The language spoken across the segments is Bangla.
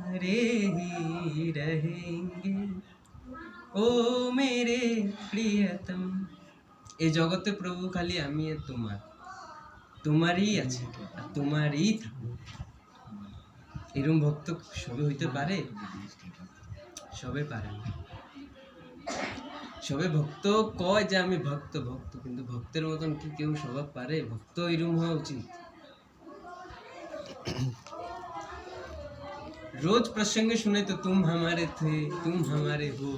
तुम्हारे ही रहेंगे ও মেরে প্রিয়তম। এই জগতে প্রভু খালি আমি আর তোমারই আছে আর তোমারই থাকবো। এরম ভক্ত সবে হইতে পারে? সবে পারে না। সবে ভক্ত কয় যে আমি ভক্ত ভক্ত, কিন্তু ভক্তের মতন কি কেউ স্বভাব পারে? ভক্ত এরম হওয়া উচিত। রোজ প্রসঙ্গে শুনে তো তুম হামারে থে তুম হামারে হো।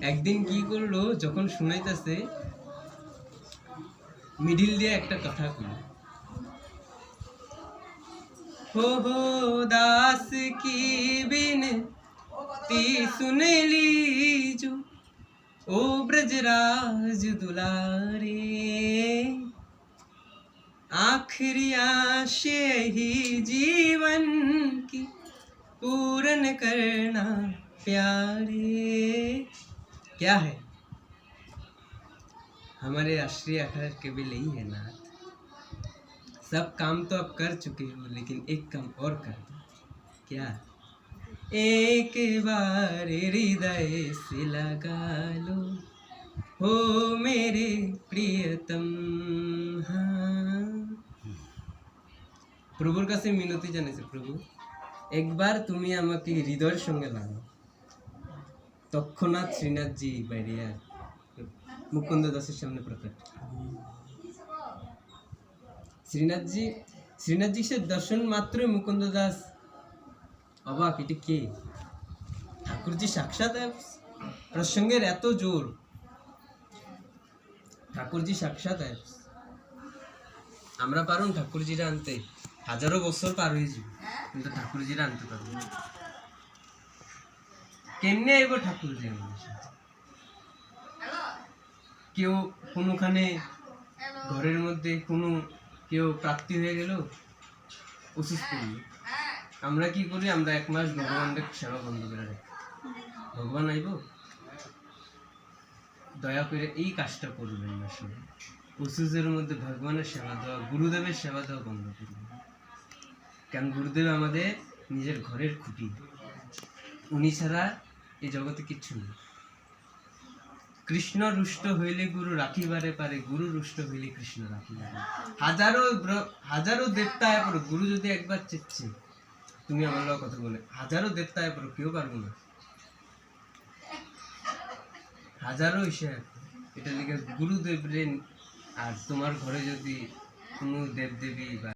একদিন কি করলো, যখন শুনাইতেছে মিডিল দিয়ে একটা কথা কইল, हो दास की बिनती सुन लीजो ओ ब्रजराज दुलारे, आखिरी आशे ही जीवन की पूर्ण करना प्यारे। क्या है हमारे राष्ट्रीय आखिर केवल यही है ना, सब काम तो अब कर चुके हो, लेकिन एक काम और कर दो। क्या? एक बार हृदय से लगा लो हो मेरे प्रियतम। हाँ, প্রভুর কাছে মিনতি জানাইছে, প্রভু একবার তুমি আমাকে হৃদয়ের সঙ্গে লাগাও। তৎক্ষণাৎ শ্রীনাথজি বাইরে মুকুন্দ দাসের সামনে প্রকট। শ্রীনাথজি সে দর্শন মাত্রই মুকুন্দ দাস অবাক, এটা কে? ঠাকুরজি সাক্ষাৎ। প্রসঙ্গের এত জোর, ঠাকুরজি সাক্ষাৎ। আমরা পারুন ঠাকুরজিরা আনতে, হাজারো বছর পার হয়ে যাবে, কিন্তু ঠাকুরজিরা আনতে পারবো না। কেমনে আইব ঠাকুরজি আমাদের সাথে? কেউ কোনোখানে ঘরের মধ্যে কোনো কেউ প্রাপ্তি হয়ে গেল, অসুস্থ হইল, আমরা কি করি? আমরা এক মাস ভগবানের সেবা বন্ধ করে রাখি। ভগবান আইব? দয়া করে এই কাজটা করবেন না। শুনে অসুস্থের মধ্যে ভগবানের সেবা দেওয়া, গুরুদেবের সেবা দেওয়া বন্ধ করবেন। কারণ গুরুদেব আমাদের নিজের ঘরের খুঁটি, উনি ছাড়া এই জগতে কিচ্ছু নেই। কৃষ্ণ রুষ্ট হইলে গুরু রাখিবারে পারে, গুরু রুষ্ট হইলে কৃষ্ণ রাখিবারে। হাজারো দেবতায় পড়ো, গুরু যদি একবার চেচ্ছে তুমি আমার কথা বলে, হাজারো দেবতায় পড়ো, কেউ পারবো না। হাজারো হিসেব, এটা লিখে গুরুদেব রে। আর তোমার ঘরে যদি কোনো দেবদেবী বা